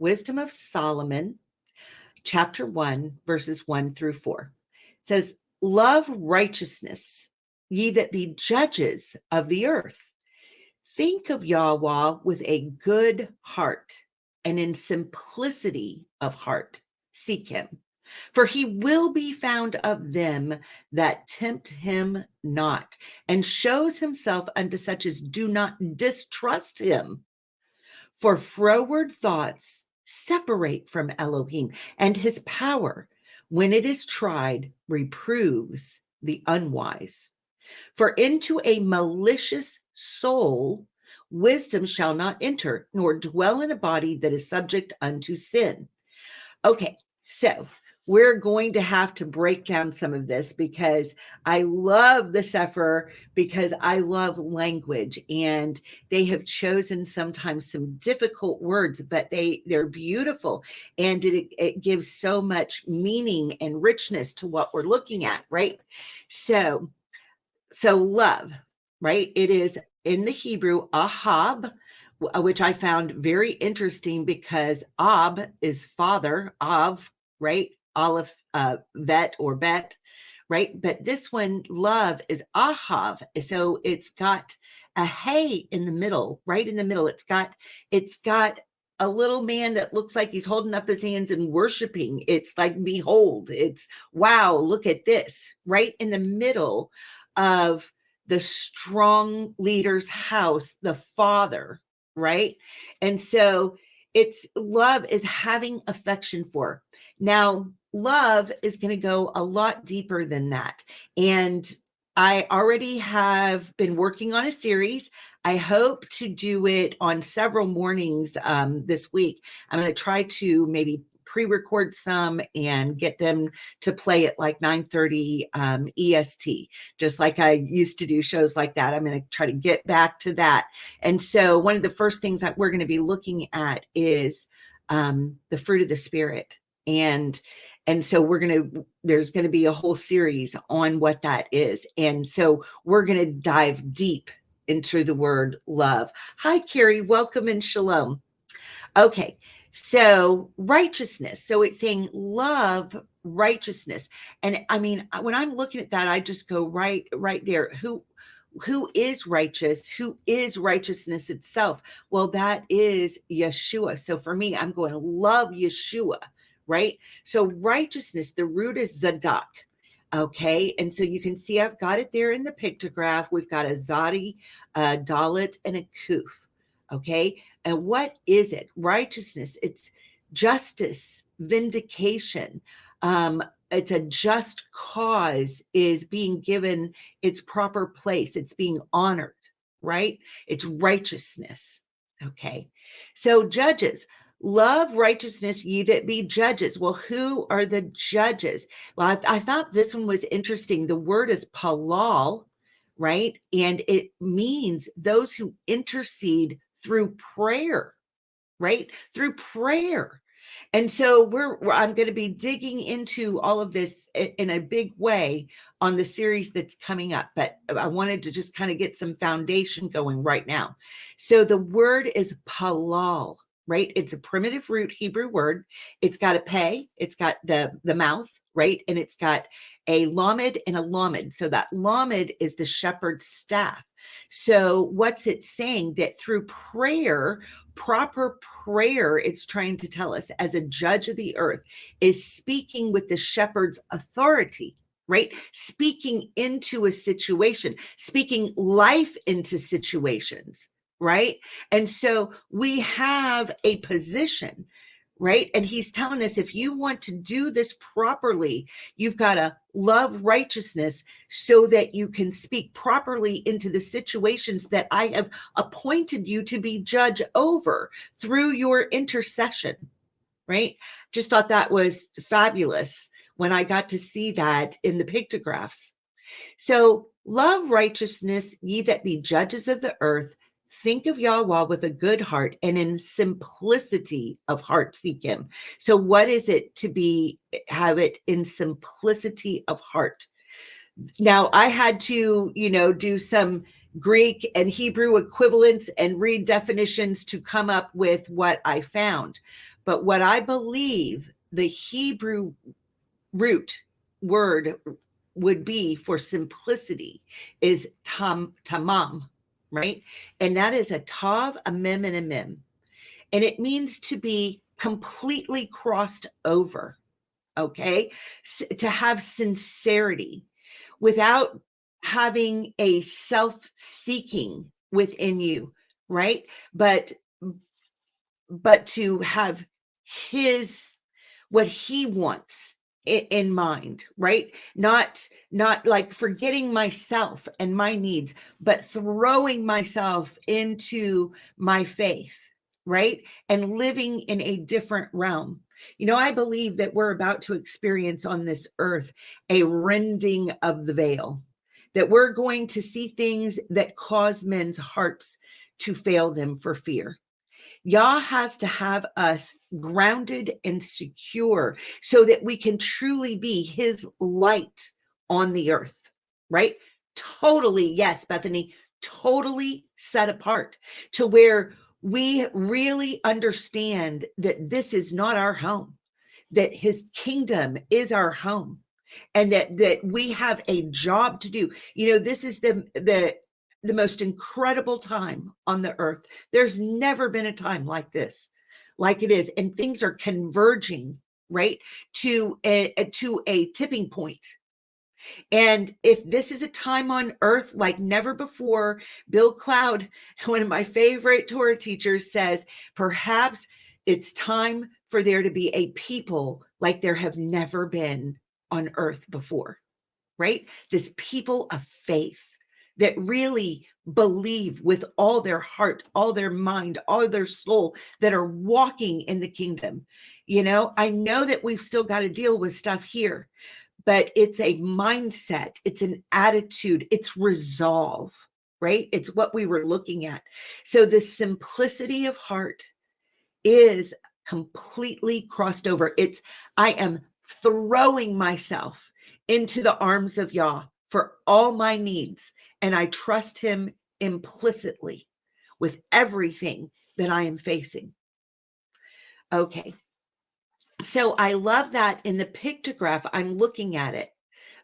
Wisdom of Solomon, chapter 1, verses 1 through 4. It says, love righteousness, ye that be judges of the earth. Think of Yahuah with a good heart, and in simplicity of heart seek him. For he will be found of them that tempt him not, and shows himself unto such as do not distrust him. For froward thoughts separate from Elohim, and his power, when it is tried, reproves the unwise. For into a malicious soul wisdom shall not enter, nor dwell in a body that is subject unto sin. Okay, so we're going to have to break down some of this because I love the Sefer, because I love language, and they have chosen sometimes some difficult words, but they're beautiful, and it gives so much meaning and richness to what we're looking at, right? So love, right? It is in the Hebrew, ahab, which I found very interesting because ab is father, av, right? Aleph, vet or bet, right? But this one, love, is ahav. So it's got a hey in the middle, right in the middle. It's got a little man that looks like he's holding up his hands and worshiping. It's like, behold, it's wow, look at this, right in the middle of the strong leader's house, the father, right? And so it's love is having affection for. Now, love is going to go a lot deeper than that. And I already have been working on a series. I hope to do it on several mornings this week. I'm going to try to maybe pre-record some and get them to play at like 9:30 EST, just like I used to do shows like that. I'm going to try to get back to that. And so one of the first things that we're going to be looking at is the fruit of the Spirit. And so there's going to be a whole series on what that is. And so we're going to dive deep into the word love. Hi, Carrie. Welcome and shalom. Okay. So righteousness. So it's saying love righteousness. And I mean, when I'm looking at that, I just go right there. Who is righteous? Who is righteousness itself? Well, that is Yeshua. So for me, I'm going to love Yeshua, right? So righteousness, the root is Zadok. Okay. And so you can see, I've got it there in the pictograph. We've got a Zadi, a Dalet, and a Kuf. Okay. And what is it? Righteousness. It's justice, vindication. It's a just cause is being given its proper place. It's being honored, right? It's righteousness. Okay. So judges, love righteousness, ye that be judges. Well, who are the judges? Well, I thought this one was interesting. The word is palal, right? And it means those who intercede through prayer, right? Through prayer. And so I'm going to be digging into all of this in a big way on the series that's coming up, but I wanted to just kind of get some foundation going right now. So the word is palal, right? It's a primitive root Hebrew word. It's got a peh, it's got the mouth, right? And it's got a lamed and a lamed. So that lamed is the shepherd's staff. So what's it saying? That through prayer, proper prayer, it's trying to tell us as a judge of the earth is speaking with the shepherd's authority, right? Speaking into a situation, speaking life into situations, right? And so we have a position, right? And he's telling us, if you want to do this properly, you've got to love righteousness so that you can speak properly into the situations that I have appointed you to be judge over through your intercession, right? Just thought that was fabulous when I got to see that in the pictographs. So love righteousness, ye that be judges of the earth. Think of Yahuah with a good heart, and in simplicity of heart seek him. So what is it to have it in simplicity of heart? Now I had to, do some Greek and Hebrew equivalents and read definitions to come up with what I found. But what I believe the Hebrew root word would be for simplicity is tamam, right? And that is a tav, a mem, and a mem. And it means to be completely crossed over, okay? To have sincerity without having a self-seeking within you, right? But to have his, what he wants in mind, right? Not like forgetting myself and my needs, but throwing myself into my faith, right? And living in a different realm. You know, I believe that we're about to experience on this earth a rending of the veil, that we're going to see things that cause men's hearts to fail them for fear. Yah has to have us grounded and secure so that we can truly be his light on the earth, right? Totally, yes, Bethany, totally set apart to where we really understand that this is not our home, that his kingdom is our home, and that we have a job to do. You know, this is the most incredible time on the earth. There's never been a time like this, like it is, and things are converging, right, to a tipping point. And if this is a time on earth like never before, Bill Cloud, one of my favorite Torah teachers, says perhaps it's time for there to be a people like there have never been on earth before, right? This people of faith that really believe with all their heart, all their mind, all their soul, that are walking in the kingdom. You know, I know that we've still got to deal with stuff here, but it's a mindset, it's an attitude, it's resolve, right? It's what we were looking at. So the simplicity of heart is completely crossed over. It's, I am throwing myself into the arms of Yah for all my needs, and I trust him implicitly with everything that I am facing. Okay. So I love that in the pictograph, I'm looking at it.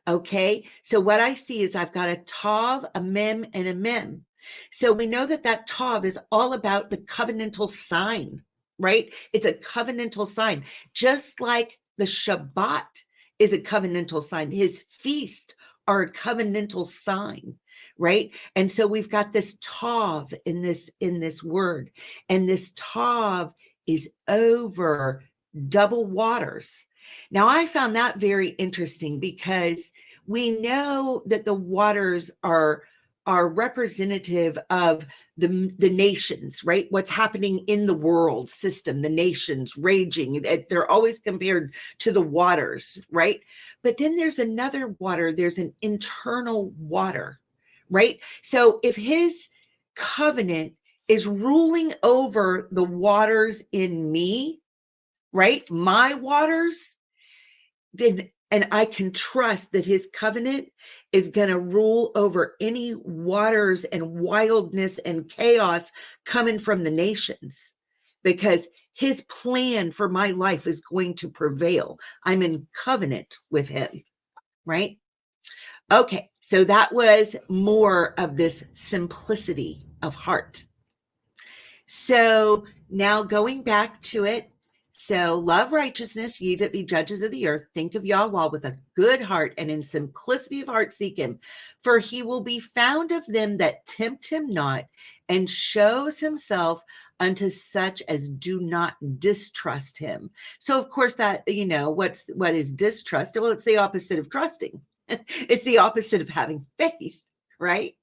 Okay. So what I see is I've got a tav, a mem, and a mem. So we know that that tav is all about the covenantal sign, right? It's a covenantal sign, just like the Shabbat is a covenantal sign. His feast are a covenantal sign, right? And so we've got this tav in this word, and this tav is over double waters. Now, I found that very interesting because we know that the waters are representative of the nations, right? What's happening in the world system, the nations raging. They're always compared to the waters, right? But then there's another water. There's an internal water, right? So if his covenant is ruling over the waters in me, right? My waters, then, and I can trust that his covenant is going to rule over any waters and wildness and chaos coming from the nations, because his plan for my life is going to prevail. I'm in covenant with him, right? Okay, so that was more of this simplicity of heart. So now going back to it, so love righteousness, ye that be judges of the earth, think of Yahuah with a good heart, and in simplicity of heart seek him, for he will be found of them that tempt him not, and shows himself unto such as do not distrust him. So of course that, you know, what is distrust? Well, it's the opposite of trusting. It's the opposite of having faith, right?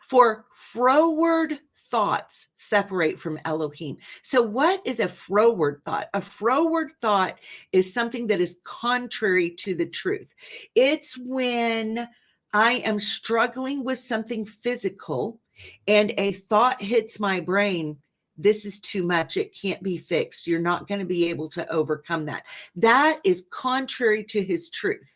For froward thoughts separate from Elohim. So what is a froward thought? A froward thought is something that is contrary to the truth. It's when I am struggling with something physical and a thought hits my brain. This is too much. It can't be fixed. You're not going to be able to overcome that. That is contrary to his truth.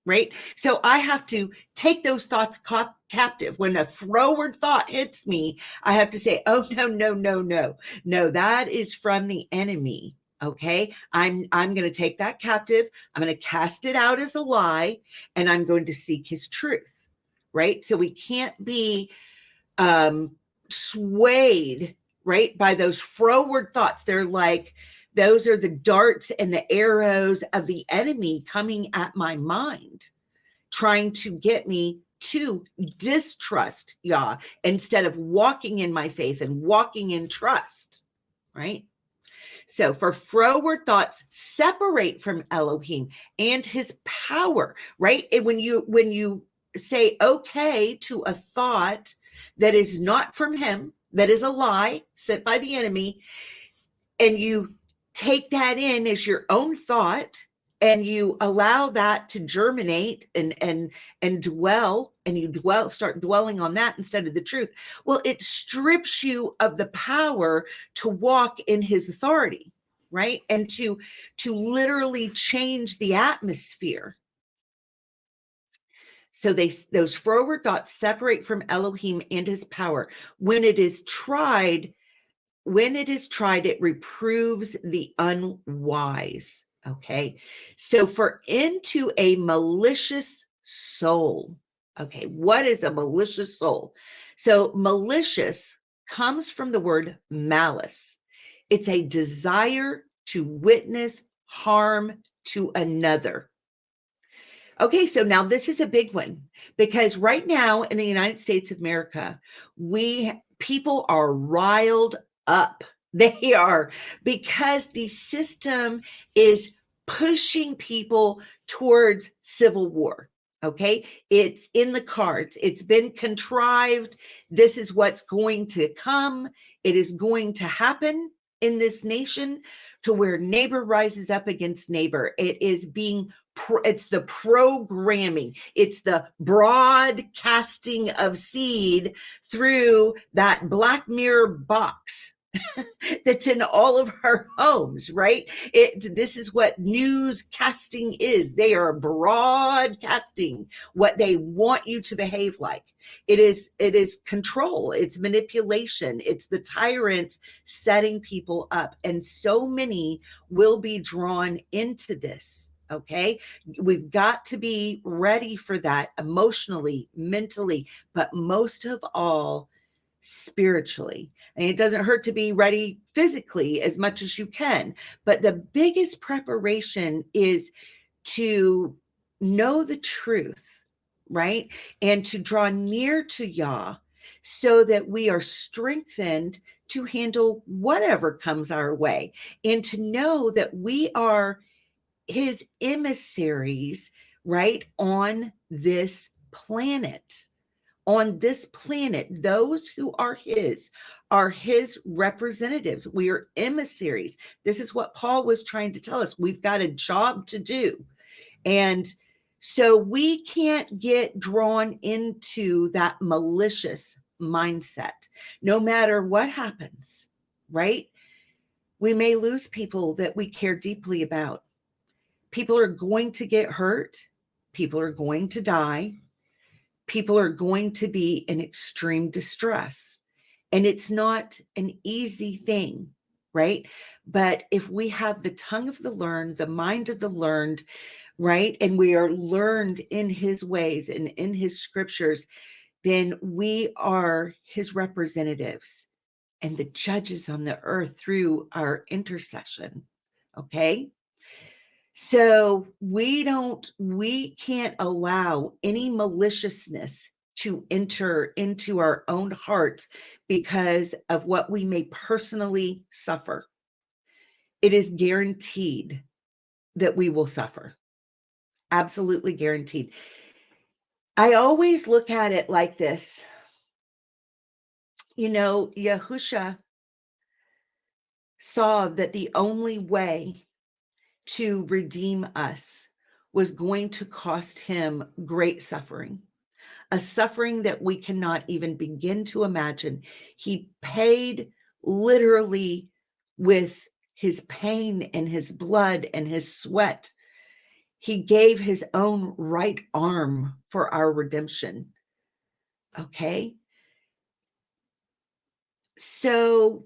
Right? So I have to take those thoughts captive. When a froward thought hits me, I have to say, oh, no, no, no, no. No, that is from the enemy. Okay, I'm going to take that captive. I'm going to cast it out as a lie, and I'm going to seek his truth. Right? So we can't be swayed, right, by those froward thoughts. They're like, those are the darts and the arrows of the enemy coming at my mind, trying to get me to distrust Yah instead of walking in my faith and walking in trust, right? So for froward thoughts separate from Elohim and his power, right? And when you say okay to a thought that is not from him, that is a lie sent by the enemy, and you take that in as your own thought, and you allow that to germinate and dwell, and you start dwelling on that instead of the truth, well, it strips you of the power to walk in his authority, right? And to literally change the atmosphere. So those froward thoughts separate from Elohim and his power. When it is tried, it reproves the unwise. Okay. So for into a malicious soul. Okay. What is a malicious soul? So malicious comes from the word malice. It's a desire to witness harm to another. Okay, so now this is a big one, because right now in the United States of America, people are riled up. They are, because the system is pushing people towards civil war. Okay, it's in the cards. It's been contrived. This is what's going to come. It is going to happen in this nation, to where neighbor rises up against neighbor. It's the programming, it's the broadcasting of seed through that Black Mirror box that's in all of our homes, right? This is what newscasting is. They are broadcasting what they want you to behave like. It is control, it's manipulation, it's the tyrants setting people up, and so many will be drawn into this. Okay, we've got to be ready for that emotionally, mentally, but most of all, spiritually. And it doesn't hurt to be ready physically as much as you can. But the biggest preparation is to know the truth, right? And to draw near to Yah, so that we are strengthened to handle whatever comes our way, and to know that we are his emissaries, right, on this planet. On this planet, those who are his representatives. We are emissaries. This is what Paul was trying to tell us. We've got a job to do. And so we can't get drawn into that malicious mindset, no matter what happens, right? We may lose people that we care deeply about. People are going to get hurt. People are going to die. People are going to be in extreme distress. And it's not an easy thing, right? But if we have the tongue of the learned, the mind of the learned, right, and we are learned in his ways and in his scriptures, then we are his representatives and the judges on the earth through our intercession. Okay. So we can't allow any maliciousness to enter into our own hearts because of what we may personally suffer. It is guaranteed that we will suffer. Absolutely guaranteed. I always look at it like this. Yahusha saw that the only way to redeem us was going to cost him great suffering, a suffering that we cannot even begin to imagine. He paid literally with his pain and his blood and his sweat. He gave his own right arm for our redemption. Okay. So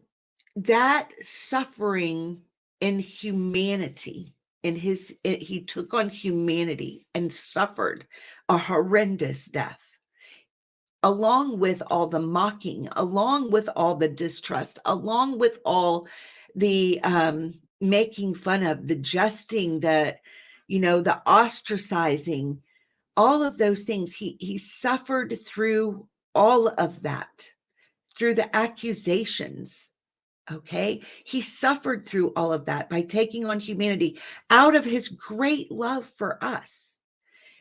that suffering in humanity. He took on humanity and suffered a horrendous death, along with all the mocking, along with all the distrust, along with all the making fun of, the jesting, the ostracizing, all of those things. He suffered through all of that, through the accusations. Okay. He suffered through all of that by taking on humanity out of his great love for us.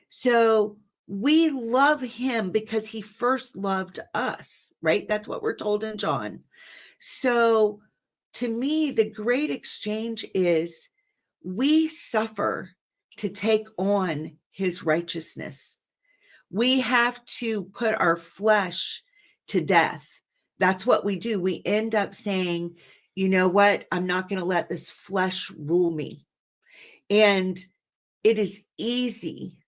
So we love him because he first loved us, right? That's what we're told in John. So to me, the great exchange is we suffer to take on his righteousness. We have to put our flesh to death. That's what we do. We end up saying, you know what? I'm not going to let this flesh rule me. And it is easy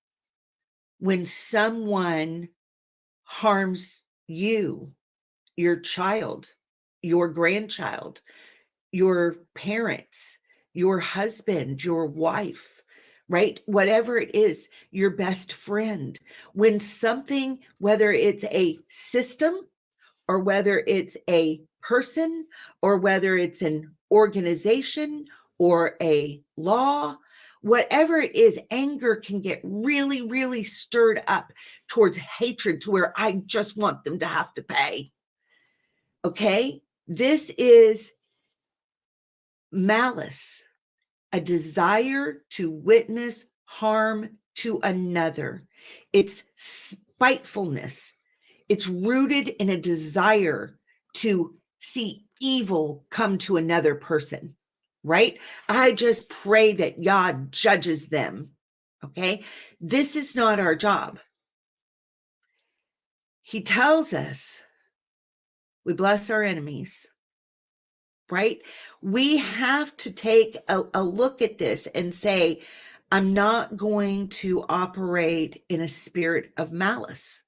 when someone harms you, your child, your grandchild, your parents, your husband, your wife, right? Whatever it is, your best friend. When something, whether it's a system or whether it's a person or whether it's an organization or a law, whatever it is, anger can get really, really stirred up towards hatred to where I just want them to have to pay. Okay? This is malice, a desire to witness harm to another. It's spitefulness. It's rooted in a desire to see evil come to another person, right? I just pray that God judges them. Okay? This is not our job. He tells us we bless our enemies, right? We have to take a look at this and say, I'm not going to operate in a spirit of malice,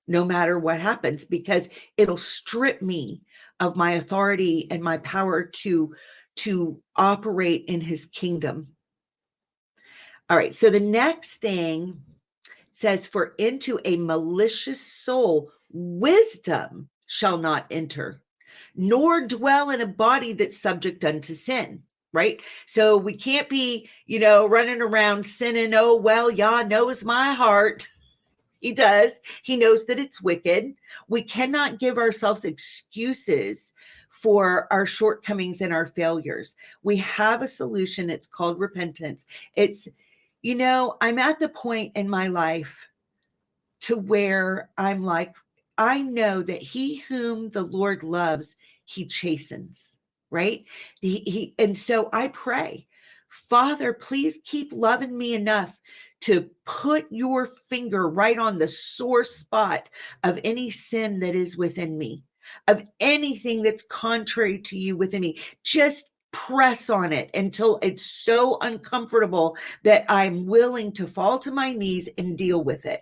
no matter what happens, because it'll strip me of my authority and my power to operate in his kingdom. All right, so the next thing says, for into a malicious soul, wisdom shall not enter, nor dwell in a body that's subject unto sin, right? So we can't be, running around sinning. Oh, well, Yah knows my heart. He does. He knows that it's wicked. We cannot give ourselves excuses for our shortcomings and our failures. We have a solution. It's called repentance. It's, I'm at the point in my life to where I'm like, I know that he whom the Lord loves, he chastens, right? And so I pray, Father, please keep loving me enough to put your finger right on the sore spot of any sin that is within me, of anything that's contrary to you within me. Just press on it until it's so uncomfortable that I'm willing to fall to my knees and deal with it,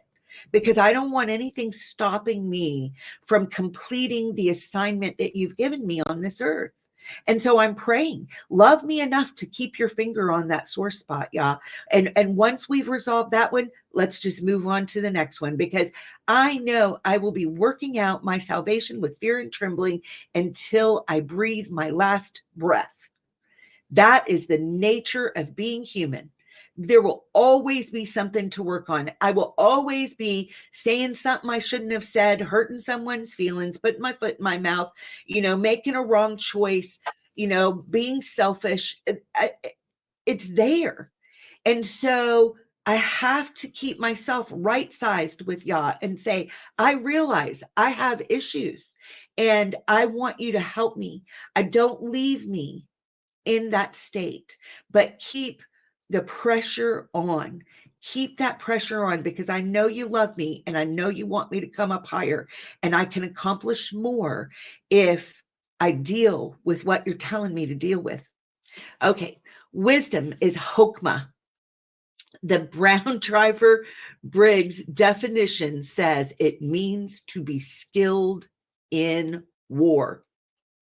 because I don't want anything stopping me from completing the assignment that you've given me on this earth. And so I'm praying, love me enough to keep your finger on that sore spot, Yah. And once we've resolved that one, let's just move on to the next one, because I know I will be working out my salvation with fear and trembling until I breathe my last breath. That is the nature of being human. There will always be something to work on. I will always be saying something I shouldn't have said, hurting someone's feelings, putting my foot in my mouth, making a wrong choice, being selfish. It's there. And so I have to keep myself right-sized with Yah and say, I realize I have issues and I want you to help me. Don't leave me in that state, but keep the pressure on. Keep that pressure on, because I know you love me and I know you want me to come up higher, and I can accomplish more if I deal with what you're telling me to deal with. Okay. Wisdom is Hokmah. The Brown Driver Briggs definition says it means to be skilled in war.